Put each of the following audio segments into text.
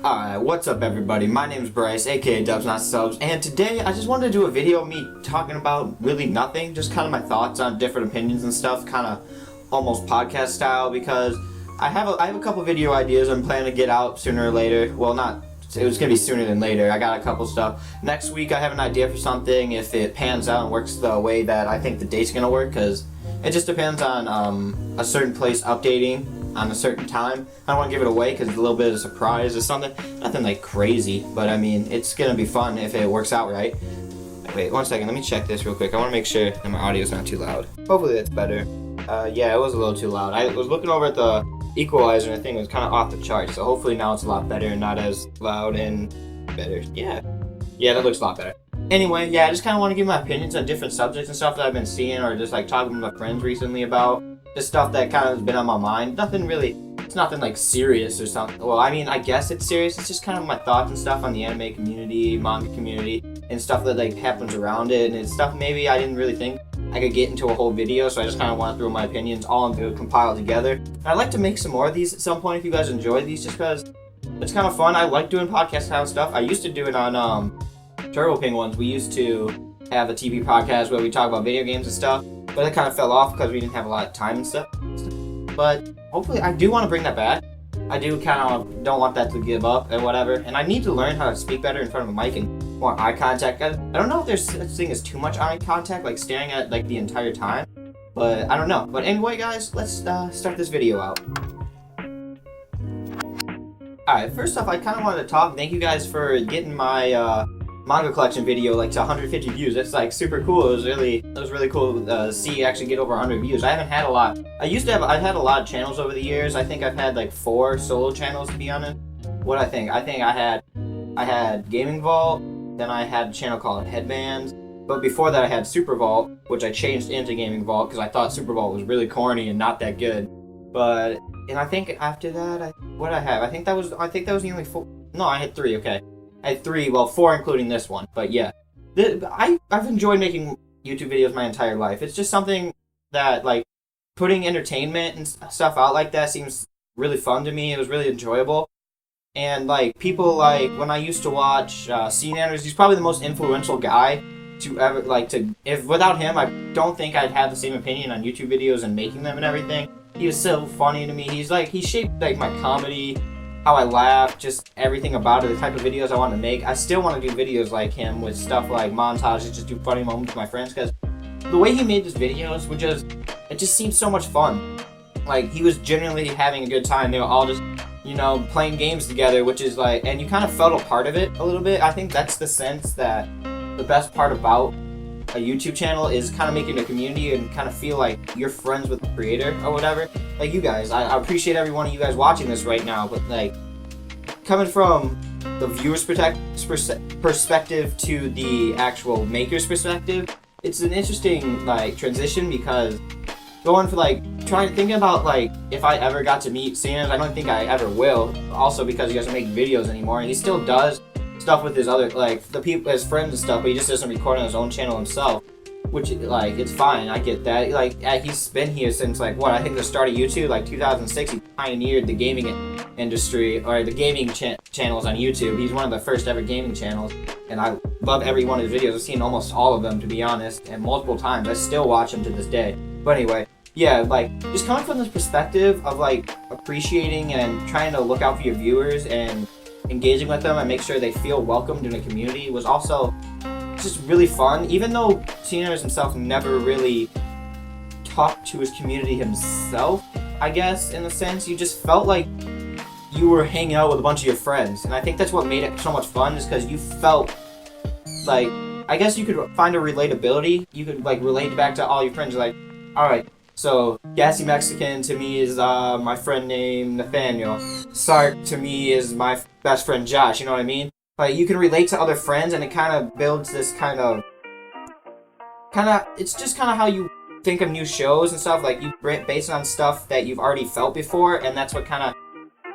Alright, what's up everybody? My name is Bryce, aka DubsNotSubs, and today I just wanted to do a video of me talking about really nothing, just kind of my thoughts on different opinions and stuff, kind of almost podcast style, because I have a couple video ideas I'm planning to get out sooner or later. Well, it was going to be sooner than later. I got a couple stuff. Next week I have an idea for something, if it pans out and works the way that I think the date's going to work, because it just depends on a certain place updating on a certain time. I don't want to give it away because it's a little bit of a surprise or something. Nothing like crazy, but I mean, it's going to be fun if it works out right. Wait, 1 second. Let me check this real quick. I want to make sure that my audio's not too loud. Hopefully that's better. Yeah, it was a little too loud. I was looking over at the equalizer and the thing was kind of off the chart, so hopefully now it's a lot better and not as loud and better. Yeah, that looks a lot better. Anyway, yeah, I just kind of want to give my opinions on different subjects and stuff that I've been seeing or just like talking with my friends recently about. Just stuff that kind of has been on my mind. It's nothing like serious or something. Well, I mean, I guess it's serious. It's just kind of my thoughts and stuff on the anime community, manga community, and stuff that like happens around it. And it's stuff maybe I didn't really think I could get into a whole video, so I just kind of want to throw my opinions all into compiled together. And I'd like to make some more of these at some point if you guys enjoy these, just because it's kind of fun. I like doing podcast kind of stuff. I used to do it on Turbo Ping ones. We used to have a TV podcast where we talk about video games and stuff. But it kind of fell off because we didn't have a lot of time and stuff. But hopefully, I do want to bring that back. I do kind of don't want that to give up and whatever. And I need to learn how to speak better in front of a mic and more eye contact. I don't know if there's such thing as too much eye contact, like staring at like the entire time. But I don't know. But anyway, guys, let's start this video out. Alright, first off, I kind of wanted to talk. Thank you guys for getting my manga collection video like to 150 views. That's like super cool. It was really cool to see actually get over 100 views. I haven't had a lot. I've had a lot of channels over the years. I think I've had like 4 solo channels, to be honest. What I think I had Gaming Vault, then I had a channel called Headbands, but before that I had Super Vault, which I changed into Gaming Vault because I thought Super Vault was really corny and not that good. And I think after that, I think that was the only 4. No, I had 3. Okay. I had 3, well 4 including this one, but yeah. I've enjoyed making YouTube videos my entire life. It's just something that, like, putting entertainment and stuff out like that seems really fun to me. It was really enjoyable. And, like, people, like, when I used to watch Scene Anders, he's probably the most influential guy to ever, like, if without him, I don't think I'd have the same opinion on YouTube videos and making them and everything. He was so funny to me. He shaped, like, my comedy, how I laugh, just everything about it, the type of videos I want to make. I still want to do videos like him with stuff like montages, just do funny moments with my friends, because the way he made his videos it just seemed so much fun. Like, he was genuinely having a good time. They were all just, playing games together, which is like, and you kind of felt a part of it a little bit. I think that's the sense that the best part about a YouTube channel is kind of making a community and kind of feel like you're friends with the creator or whatever. Like you guys, I appreciate every one of you guys watching this right now, but like coming from the viewer's perspective to the actual maker's perspective, it's an interesting like transition, because going for like thinking about like if I ever got to meet Sanders, I don't think I ever will. Also because he doesn't make videos anymore, and he still does stuff with his other, like, the people, his friends and stuff, but he just doesn't record on his own channel himself, which, like, it's fine. I get that. Like, he's been here since, like, I think the start of YouTube, like 2006. He pioneered the gaming industry, or the gaming channels on YouTube. He's one of the first ever gaming channels, and I love every one of his videos. I've seen almost all of them, to be honest, and multiple times. I still watch them to this day. But anyway, yeah, like, just coming from this perspective of, like, appreciating and trying to look out for your viewers and engaging with them and make sure they feel welcomed in a community was also just really fun. Even though Seniors himself never really talked to his community himself, I guess, in a sense, you just felt like you were hanging out with a bunch of your friends. And I think that's what made it so much fun, is because you felt like, I guess you could find a relatability. You could like relate back to all your friends. Like, alright, so Gassy Mexican to me is my friend named Nathaniel. Sark to me is my best friend Josh, you know what I mean? Like, you can relate to other friends, and it kind of builds this it's just kind of how you think of new shows and stuff, like you based on stuff that you've already felt before, and that's what kind of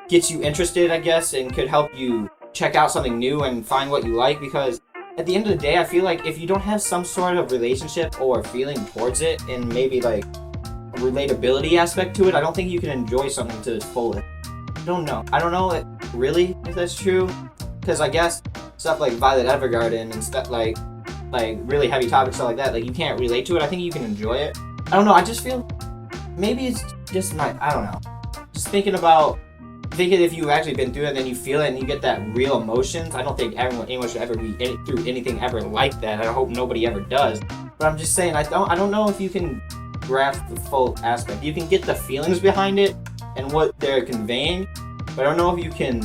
gets you interested, I guess, and could help you check out something new and find what you like, because at the end of the day, I feel like if you don't have some sort of relationship or feeling towards it, and maybe like a relatability aspect to it, I don't think you can enjoy something to its fullest. I don't know it really if that's true. Because I guess stuff like Violet Evergarden and stuff like really heavy topics, stuff like that, like you can't relate to it. I think you can enjoy it. I don't know, I just feel maybe it's just I don't know. Just thinking if you've actually been through it, then you feel it and you get that real emotions. I don't think anyone should ever be through anything ever like that. I hope nobody ever does. But I'm just saying, I don't know if you can grasp the full aspect. You can get the feelings behind it and what they're conveying, but I don't know if you can,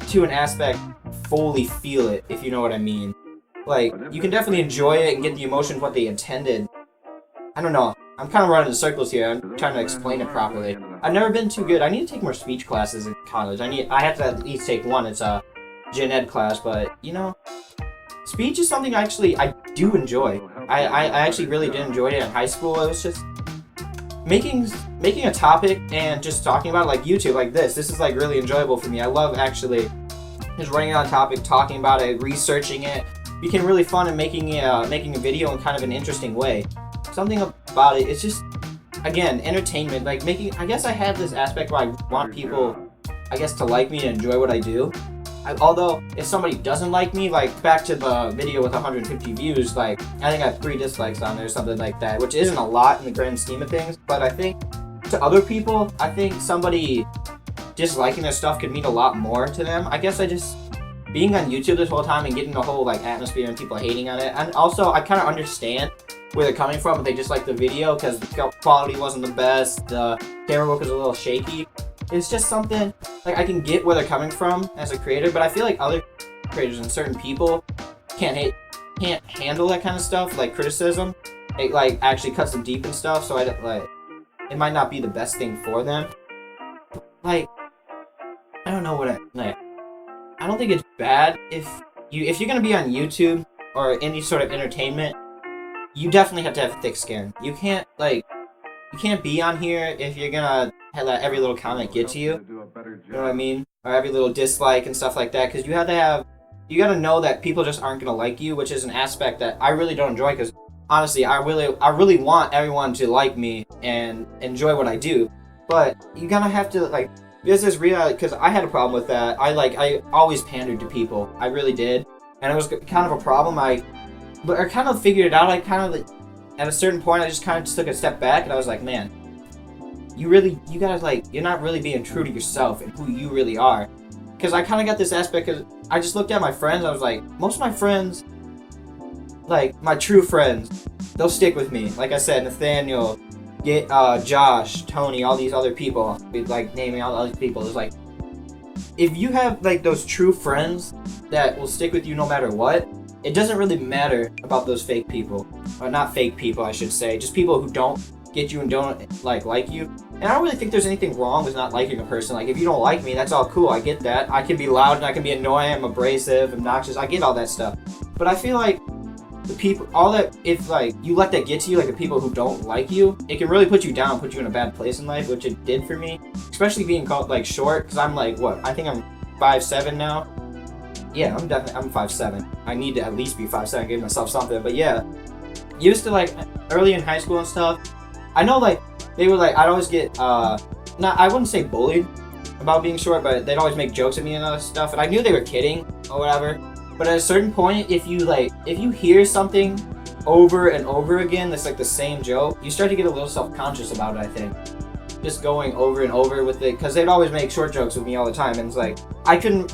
to an aspect, fully feel it, if you know what I mean. Like, you can definitely enjoy it and get the emotion of what they intended. I don't know. I'm kind of running in circles here. I'm trying to explain it properly. I've never been too good. I need to take more speech classes in college. I have to at least take one. It's a gen ed class, but, you know, speech is something I do enjoy. I actually really did enjoy it in high school. It was just making a topic and just talking about it, like YouTube, like this. This is like really enjoyable for me. I love actually just running on a topic, talking about it, researching it. Became really fun and making a video in kind of an interesting way. Something about it, it's just, again, entertainment. Like I guess I have this aspect where I want people, I guess, to like me and enjoy what I do. Although, if somebody doesn't like me, like, back to the video with 150 views, like, I think I have 3 dislikes on there or something like that, which isn't a lot in the grand scheme of things, but I think, to other people, I think somebody disliking their stuff could mean a lot more to them. I guess being on YouTube this whole time and getting the whole, like, atmosphere and people hating on it, and also, I kind of understand where they're coming from, but they just like the video, because the quality wasn't the best, the camera work was a little shaky. It's just something, like, I can get where they're coming from as a creator, but I feel like other creators and certain people can't handle that kind of stuff, like criticism. It, like, actually cuts them deep and stuff, so it might not be the best thing for them. Like, I don't know I don't think it's bad if you're gonna be on YouTube or any sort of entertainment, you definitely have to have thick skin. You can't be on here if you're gonna let every little comment get to you. You know what I mean? Or every little dislike and stuff like that. Because you gotta know that people just aren't gonna like you, which is an aspect that I really don't enjoy. Because honestly, I really want everyone to like me and enjoy what I do. But you gotta have to, like, there's this reality, because I had a problem with that. I always pandered to people. I really did, and it was kind of a problem. But I kind of figured it out. At a certain point, I just kind of took a step back, and I was like, man, you gotta, you're not really being true to yourself and who you really are. Because I kind of got this aspect, because I just looked at my friends, I was like, most of my friends, like, my true friends, they'll stick with me. Like I said, Nathaniel, Josh, Tony, all these other people, like, naming all these people, it's like, if you have, like, those true friends that will stick with you no matter what, it doesn't really matter about those fake people. Or not fake people, I should say. Just people who don't get you and don't like you. And I don't really think there's anything wrong with not liking a person. Like, if you don't like me, that's all cool. I get that. I can be loud and I can be annoying, I'm abrasive, obnoxious. I get all that stuff. But I feel like the people, if, like, you let that get to you, like, the people who don't like you, it can really put you down, put you in a bad place in life, which it did for me. Especially being called, like, short, because I'm, like, what? I think I'm 5'7" now. Yeah, I'm 5'7". I need to at least be 5'7", give myself something. But yeah, used to, like, early in high school and stuff, I know, like, they were like, I'd always get, I wouldn't say bullied about being short, but they'd always make jokes at me and other stuff, and I knew they were kidding or whatever. But at a certain point, if you hear something over and over again that's like the same joke, you start to get a little self-conscious about it, I think. Just going over and over with it, because they'd always make short jokes with me all the time, and it's like,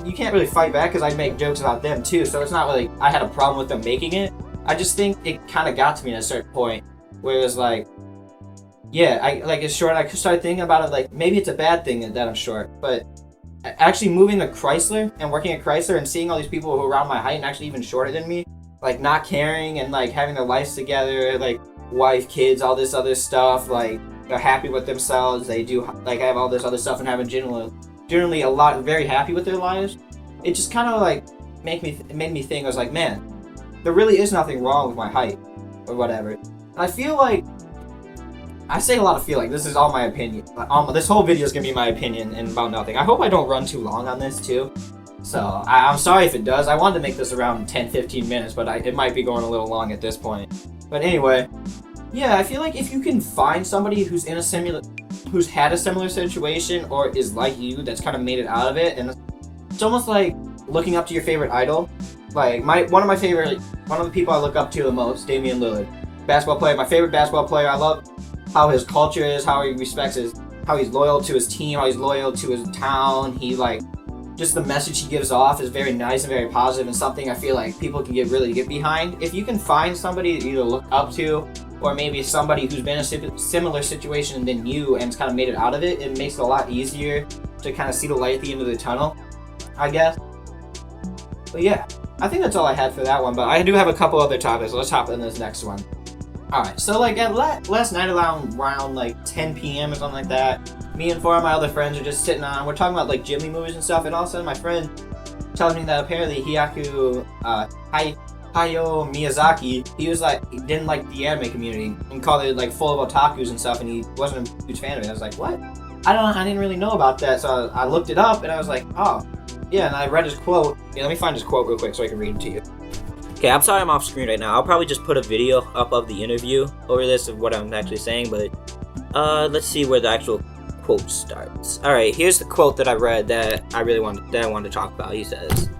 you can't really fight back, because I'd make jokes about them too, so it's not really, I had a problem with them making it. I just think it kind of got to me at a certain point, where it was like, yeah, it's short, I started thinking about it, like, maybe it's a bad thing that I'm short, but actually moving to Chrysler, and working at Chrysler, and seeing all these people who are around my height, and actually even shorter than me, like, not caring, and, like, having their lives together, like, wife, kids, all this other stuff, like, they're happy with themselves, they do, like, have all this other stuff, and having generally very happy with their lives. It just kind of, like, made me think, I was like, man, there really is nothing wrong with my height, or whatever. And I feel like, I say a lot of feel like, this is all my opinion. This whole video is going to be my opinion and about nothing. I hope I don't run too long on this, too. So, I'm sorry if it does. I wanted to make this around 10-15 minutes, but it might be going a little long at this point. But anyway, yeah, I feel like if you can find somebody who's had a similar situation, or is like you, that's kind of made it out of it, and it's almost like looking up to your favorite idol. Like one of the people I look up to the most, Damian Lillard, basketball player, my favorite basketball player. I love how his culture is, how he respects how he's loyal to his team, how he's loyal to his town. He just the message he gives off is very nice and very positive, and something I feel like people can really get behind. If you can find somebody that you either look up to, or maybe somebody who's been in a similar situation than you and kind of made it out of it, it makes it a lot easier to kind of see the light at the end of the tunnel, I guess. But yeah, I think that's all I had for that one, but I do have a couple other topics. Let's hop in this next one. Alright, so at last night around 10 p.m. or something like that, me and four of my other friends are just sitting on, we're talking about Ghibli movies and stuff, and all of a sudden my friend tells me that apparently Hayao Miyazaki, he didn't like the anime community and called it full of otakus and stuff, and he wasn't a huge fan of it. I was like, what? I didn't really know about that, so I looked it up and I was like, oh, yeah, and I read his quote. Yeah, let me find his quote real quick so I can read it to you. Okay, I'm sorry I'm off screen right now. I'll probably just put a video up of the interview over this of what I'm actually saying, but let's see where the actual quote starts. Alright, here's the quote that I read that I wanted to talk about. He says,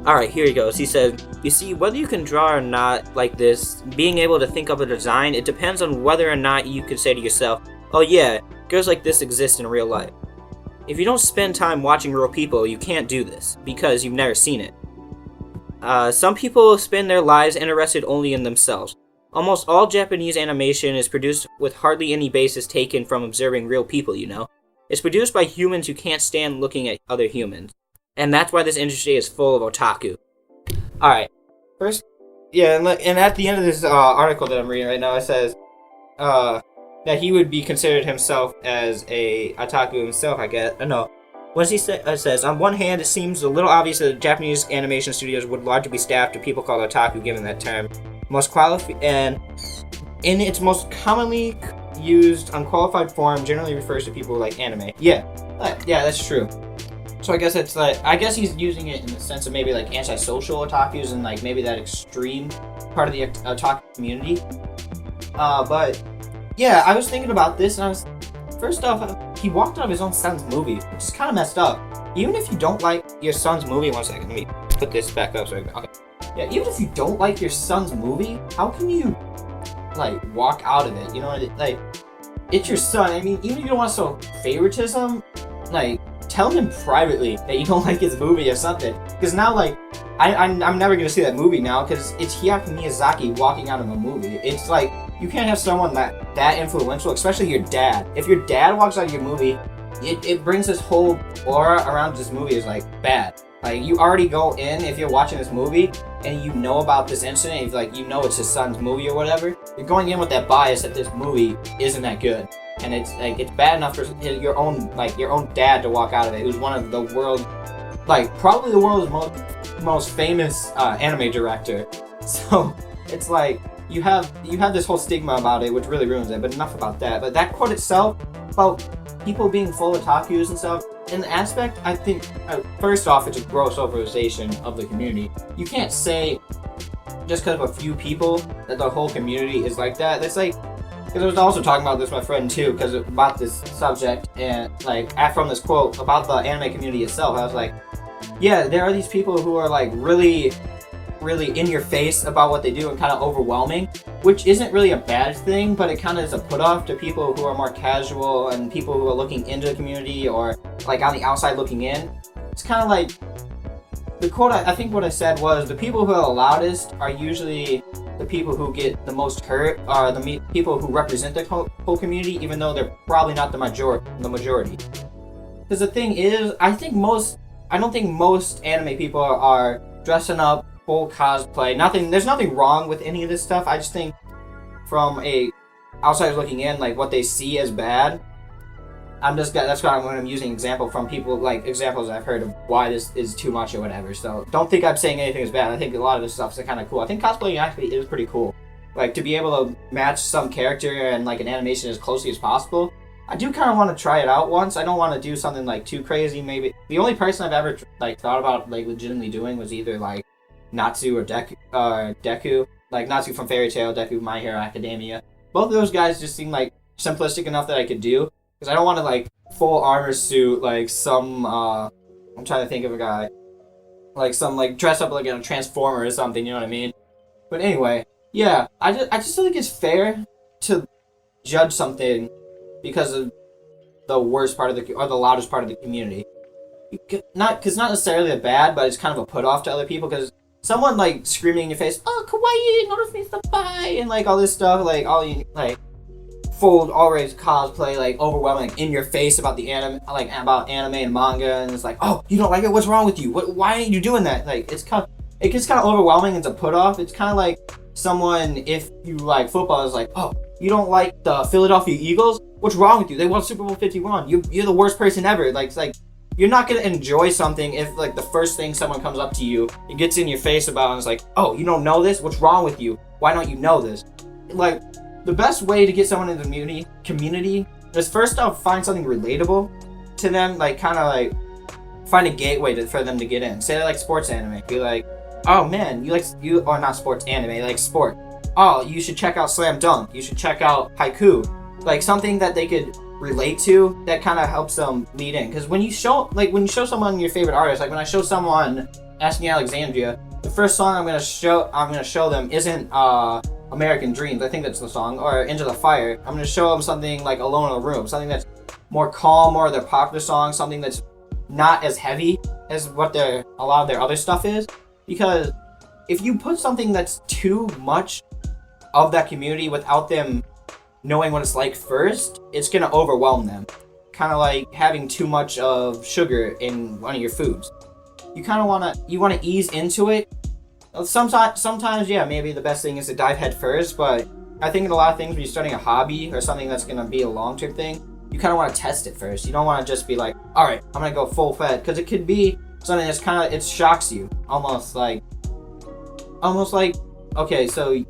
alright, here he goes. He said, you see, whether you can draw or not like this, being able to think of a design, it depends on whether or not you can say to yourself, oh yeah, girls like this exist in real life. If you don't spend time watching real people, you can't do this, because you've never seen it. Some people spend their lives interested only in themselves. Almost all Japanese animation is produced with hardly any basis taken from observing real people, you know? It's produced by humans who can't stand looking at other humans. And that's why this industry is full of otaku. Alright, first, yeah, and at the end of this article that I'm reading right now, it says that he would be considered himself as a otaku himself, I guess. No. What he says, on one hand, it seems a little obvious that Japanese animation studios would largely be staffed with people called otaku, given that term. And in its most commonly used unqualified form, generally refers to people like anime. Yeah, that's true. So I guess it's I guess he's using it in the sense of maybe antisocial otakus and maybe that extreme part of the otaku community. But yeah, I was thinking about this, and first off, he walked out of his own son's movie, which is kind of messed up. Even if you don't like your son's movie, one second, let me put this back up so okay. Yeah, even if you don't like your son's movie, how can you, walk out of it? You know, it's your son. I mean, even if you don't want to show favoritism, tell him privately that you don't like his movie or something. Because now, I'm never going to see that movie now, because it's Hayao Miyazaki walking out of a movie. It's you can't have someone that influential, especially your dad. If your dad walks out of your movie, it brings this whole aura around this movie is bad. You already go in, if you're watching this movie and you know about this incident, if you know it's his son's movie or whatever, you're going in with that bias that this movie isn't that good. And it's bad enough for your own dad to walk out of it, who's one of the world, probably the world's most famous anime director. So it's you have this whole stigma about it, which really ruins it, but enough about that. But that quote itself, about people being full of otakus and stuff, in the aspect, I think, first off, it's a gross overization of the community. You can't say, just because of a few people, that the whole community is like that. It's because I was also talking about this with my friend too, because about this subject, and from this quote, about the anime community itself, I was like, yeah, there are these people who are really in your face about what they do and kind of overwhelming, which isn't really a bad thing, but it kind of is a put off to people who are more casual and people who are looking into the community or on the outside looking in. It's kind of the quote, I think what I said was, the people who are the loudest are usually the people who get the most hurt, are the people who represent the whole community, even though they're probably not the majority. Because the thing is, I don't think most anime people are dressing up full cosplay. There's nothing wrong with any of this stuff. I just think from a outsider looking in, what they see as bad, that's why I'm using example from people, examples I've heard of why this is too much or whatever. So don't think I'm saying anything is bad. I think a lot of this stuff is kind of cool. I think cosplaying actually is pretty cool. To be able to match some character and an animation as closely as possible. I do kind of want to try it out once. I don't want to do something too crazy. Maybe the only person I've ever thought about legitimately doing was either Natsu or Deku, Natsu from Fairy Tail, Deku from My Hero Academia. Both of those guys just seem simplistic enough that I could do, because I don't want to full armor suit I'm trying to think of a guy. like some like dress up like a transformer or something. You know what I mean? But anyway, yeah, I just don't think it's fair to judge something because of the worst part of the or the loudest part of the community. Not necessarily a bad, but it's kind of a put off to other people because someone like screaming in your face, "Oh, kawaii, notice senpai," and like all this stuff, like all you like full always cosplay, like overwhelming, like, in your face about the anime, like about anime and manga, and it's like, "Oh, you don't like it? What's wrong with you? Why aren't you doing that?" Like it gets kind of overwhelming. It's a put off. It's kind of like someone, if you like football, is like, "Oh, you don't like the Philadelphia Eagles? What's wrong with you? They won Super Bowl 51. You're the worst person ever." Like it's like. You're not gonna enjoy something if like the first thing someone comes up to you, it gets in your face about, and it's like, "Oh, you don't know this? What's wrong with you? Why don't you know this?" Like, the best way to get someone in the community is first off find something relatable to them, like kind of like find a gateway for them to get in. Say they like sports anime, be like, "Oh man, or not sports anime, like sport. Oh, you should check out Slam Dunk. You should check out Haiku." Like something that they could relate to that kind of helps them lead in, because when you show someone your favorite artist, like when I show someone Asking Alexandria, the first song I'm gonna show them isn't American Dreams, I think that's the song, or Into the Fire. I'm gonna show them something like Alone in a Room, something that's more calm, more of their popular songs, something that's not as heavy as what a lot of their other stuff is, because if you put something that's too much of that community without them knowing what it's like first, it's gonna overwhelm them. Kind of like having too much of sugar in one of your foods. You kind of wanna ease into it. Sometimes, yeah, maybe the best thing is to dive head first, but I think in a lot of things when you're starting a hobby or something that's gonna be a long-term thing, you kind of want to test it first. You don't want to just be like, all right, I'm gonna go full fed, because it could be something that's kind of, it shocks you, almost like, okay, so.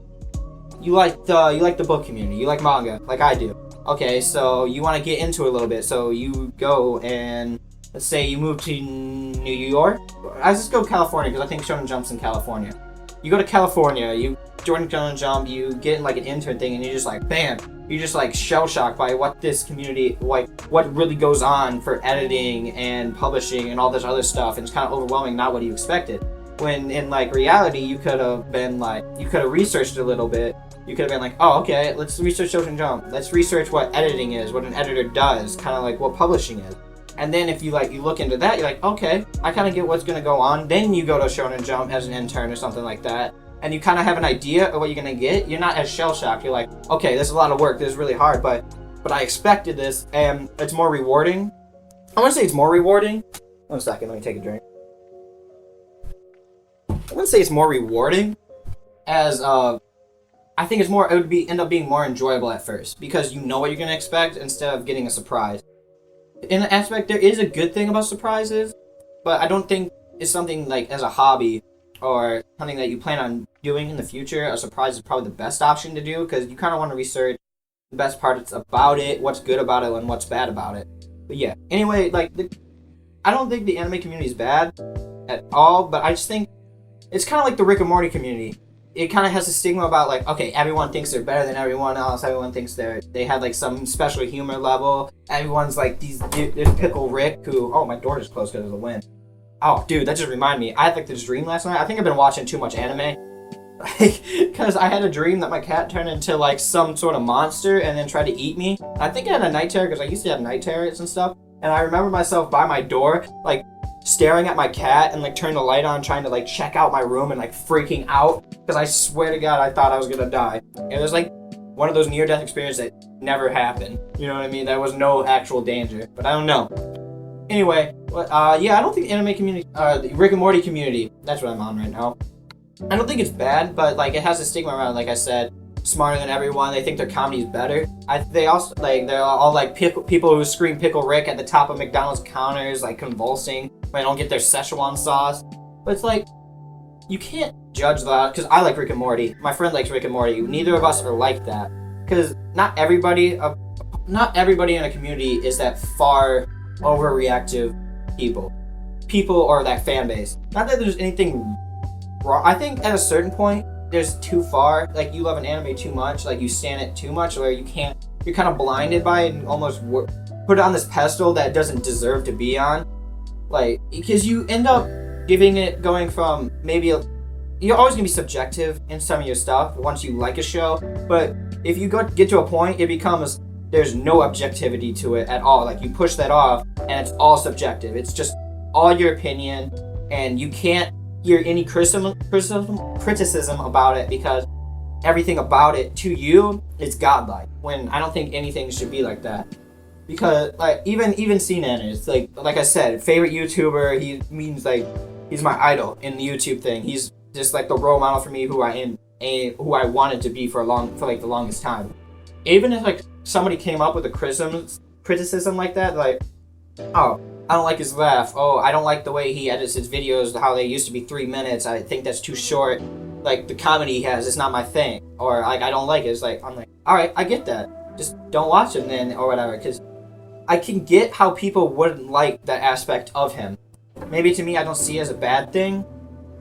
You like the book community, you like manga, like I do. Okay, so you want to get into it a little bit, so you go and, let's say you move to New York. I just go California, because I think Shonen Jump's in California. You go to California, you join Shonen Jump, you get in like an intern thing, and you're just like, bam, you're just like shell-shocked by what this community, like what really goes on for editing and publishing and all this other stuff, and it's kind of overwhelming, not what you expected. When in like reality, you could have researched a little bit. You could have been like, "Oh, okay, let's research Shonen Jump. Let's research what editing is, what an editor does, kind of like what publishing is." And then if you look into that, you're like, "Okay, I kind of get what's going to go on." Then you go to Shonen Jump as an intern or something like that, and you kind of have an idea of what you're going to get. You're not as shell-shocked. You're like, "Okay, this is a lot of work. This is really hard, but I expected this, and it's more rewarding." I want to say it's more rewarding. 1 second, let me take a drink. I wouldn't say it's more rewarding as I think it would end up being more enjoyable at first, because you know what you're going to expect instead of getting a surprise. In an aspect, there is a good thing about surprises, but I don't think it's something like as a hobby or something that you plan on doing in the future. A surprise is probably the best option to do, because you kind of want to research the best parts about it, what's good about it, and what's bad about it. But yeah, anyway, I don't think the anime community is bad at all, but I just think it's kind of like the Rick and Morty community. It kind of has a stigma about like, okay, everyone thinks they're better than everyone else. Everyone thinks they have like some special humor level. Everyone's like there's Pickle Rick who, oh, my door just closed because of the wind. Oh, dude, that just reminded me. I had like this dream last night. I think I've been watching too much anime. Because I had a dream that my cat turned into like some sort of monster and then tried to eat me. I think I had a night terror because I used to have night terrors and stuff. And I remember myself by my door, like staring at my cat and like turning the light on, trying to like check out my room and like freaking out, because I swear to God I thought I was gonna die. And it was like one of those near-death experiences that never happened. You know what I mean? There was no actual danger, but I don't know. Anyway, yeah, I don't think the anime community, the Rick and Morty community, that's what I'm on right now. I don't think it's bad, but like it has a stigma around, like I said, smarter than everyone. They think their comedy is better. They also like they're all like people who scream Pickle Rick at the top of McDonald's counters, like convulsing when they don't get their Szechuan sauce. But it's like you can't judge that, because I like Rick and Morty. My friend likes Rick and Morty. Neither of us are like that, because not everybody in a community is that far overreactive people or that fan base. Not that there's anything wrong. I think at a certain point there's too far, like you love an anime too much, like you stan it too much, where you're kind of blinded by it and almost put it on this pedestal that it doesn't deserve to be on, like, because you end up going from maybe you're always gonna be subjective in some of your stuff once you like a show, but if you get to a point, it becomes there's no objectivity to it at all. Like you push that off, and it's all subjective. It's just all your opinion, and you can't hear any criticism about it because everything about it to you is godlike. When I don't think anything should be like that. Because like even CNN is like I said, favorite YouTuber. He means like he's my idol in the YouTube thing. He's just like the role model for me, who I wanted to be for the longest time. Even if like somebody came up with a criticism like that, like, oh, I don't like his laugh. Oh, I don't like the way he edits his videos. How they used to be 3 minutes. I think that's too short. Like the comedy he has, it's not my thing. Or like I don't like it. It's like I'm like, all right, I get that. Just don't watch him then, or whatever. Because I can get how people wouldn't like that aspect of him. Maybe to me, I don't see it as a bad thing,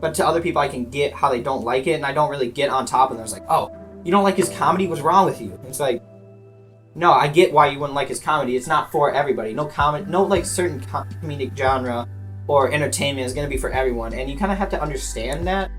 but to other people, I can get how they don't like it, and I don't really get on top of them. It's like, oh, you don't like his comedy? What's wrong with you? It's like, no, I get why you wouldn't like his comedy. It's not for everybody. No like certain comedic genre or entertainment is gonna be for everyone, and you kind of have to understand that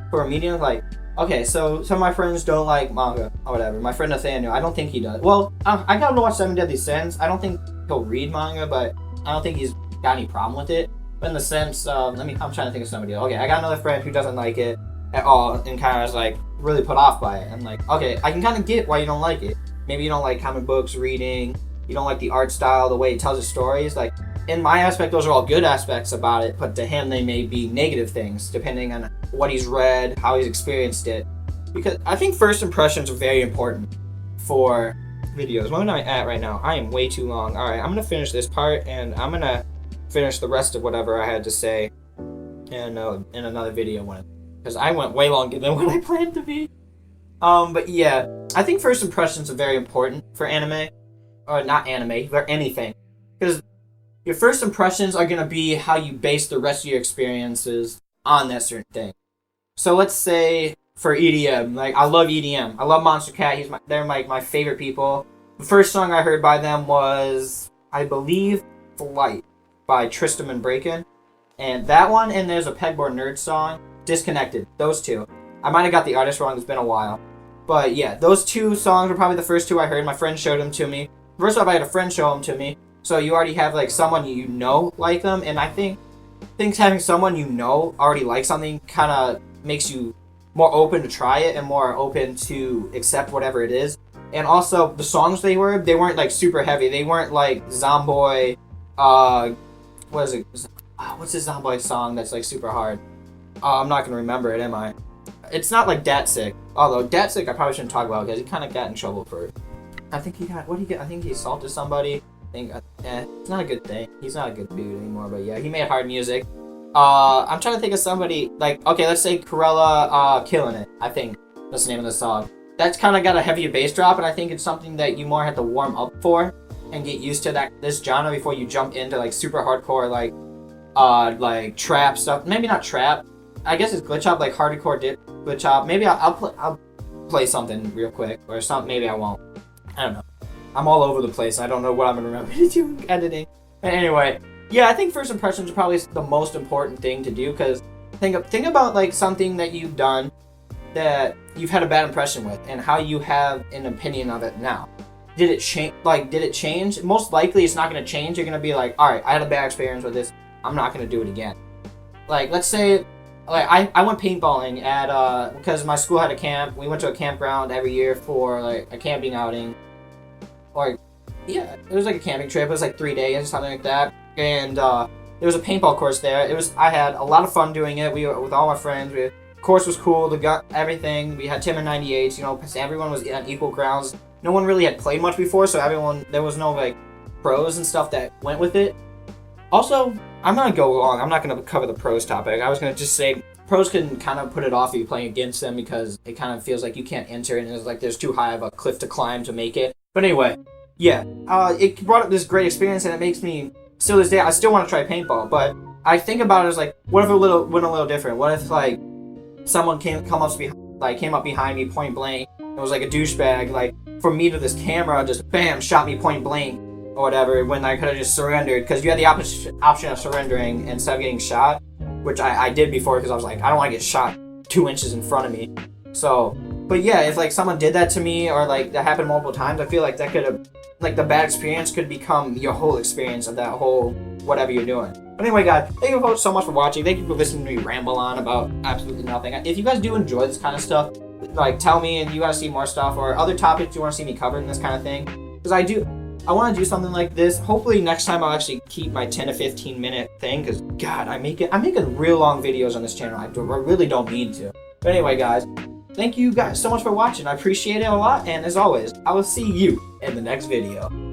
for a medium. Like, okay, so some of my friends don't like manga or whatever. My friend Nathaniel, I don't think he does. Well, I got him to watch Seven Deadly Sins. I don't think he'll read manga, but I don't think he's got any problem with it. But in the sense of, I'm trying to think of somebody. Okay, I got another friend who doesn't like it at all and kind of is like really put off by it. I'm like, okay, I can kind of get why you don't like it. Maybe you don't like comic books, reading, you don't like the art style, the way it tells his stories. Like, in my aspect, those are all good aspects about it, but to him, they may be negative things, depending on what he's read, how he's experienced it. Because I think first impressions are very important for videos. What am I at right now? I am way too long. All right, I'm going to finish this part, and I'm going to finish the rest of whatever I had to say in another video, because I went way longer than what I planned to be. But yeah, I think first impressions are very important for anime, or not anime, for anything, because your first impressions are going to be how you base the rest of your experiences on that certain thing. So let's say for EDM, like I love EDM. I love Monster Cat. They're my favorite people. The first song I heard by them was, I believe, Flight by Tristan and Breakin'. And that one, and there's a Pegboard Nerd song, Disconnected. Those two. I might have got the artist wrong. It's been a while. But yeah, those two songs were probably the first two I heard. My friend showed them to me. First off, I had a friend show them to me. So you already have like someone you know like them. And I think having someone you know already like something kind of makes you more open to try it and more open to accept whatever it is. And also, the songs they weren't like super heavy. They weren't like Zomboy, what is it? What's this Zomboy song that's like super hard? I'm not gonna remember it, am I? It's not like Datsik. Although Datsik I probably shouldn't talk about because he kind of got in trouble for it. I think he assaulted somebody. It's not a good thing. He's not a good dude anymore, but yeah, he made hard music. I'm trying to think of somebody, like, okay, let's say Corella, Killing It, I think that's the name of the song. That's kind of got a heavier bass drop, and I think it's something that you more have to warm up for and get used to this genre before you jump into, like, super hardcore, like trap stuff. Maybe not trap. I guess it's glitch hop, like hardcore dip glitch hop. Maybe I'll play something real quick, or something. Maybe I won't. I don't know. I'm all over the place. I don't know what I'm gonna remember to do editing. But anyway, yeah, I think first impressions are probably the most important thing to do, because think about like something that you've done that you've had a bad impression with, and how you have an opinion of it now. Did it change? Did it change? Most likely, it's not gonna change. You're gonna be like, all right, I had a bad experience with this. I'm not gonna do it again. Like, let's say, like I went paintballing at because my school had a camp. We went to a campground every year for like a camping outing. Or, yeah, it was like a camping trip. It was like 3 days or something like that. And there was a paintball course there. I had a lot of fun doing it. We were with all my friends. The course was cool. Everything. We had Tim and 98s. You know, everyone was on equal grounds. No one really had played much before, so there was no like pros and stuff that went with it. Also, I'm gonna go long. I'm not gonna cover the pros topic. I was gonna just say pros can kind of put it off if you're playing against them, because it kind of feels like you can't enter it, and it's like there's too high of a cliff to climb to make it. But anyway, yeah, it brought up this great experience, and it makes me, still this day, I still want to try paintball, but I think about it as like, what if it went a little different? What if like someone came up behind me point blank, and was like a douchebag, like from me to this camera, just bam, shot me point blank or whatever, when I could have just surrendered, because you had the option of surrendering instead of getting shot. which I did before because I was like, I don't want to get shot 2 inches in front of me. So, but yeah, if like someone did that to me or like that happened multiple times, I feel like that could have, like the bad experience could become your whole experience of that whole whatever you're doing. But anyway, guys, thank you so much for watching. Thank you for listening to me ramble on about absolutely nothing. If you guys do enjoy this kind of stuff, like tell me and you want to see more stuff or other topics you want to see me covering this kind of thing. Because I want to do something like this. Hopefully next time I'll actually keep my 10 to 15 minute thing. Because God, I'm making real long videos on this channel. I really don't mean to. But anyway, guys, thank you guys so much for watching. I appreciate it a lot. And as always, I will see you in the next video.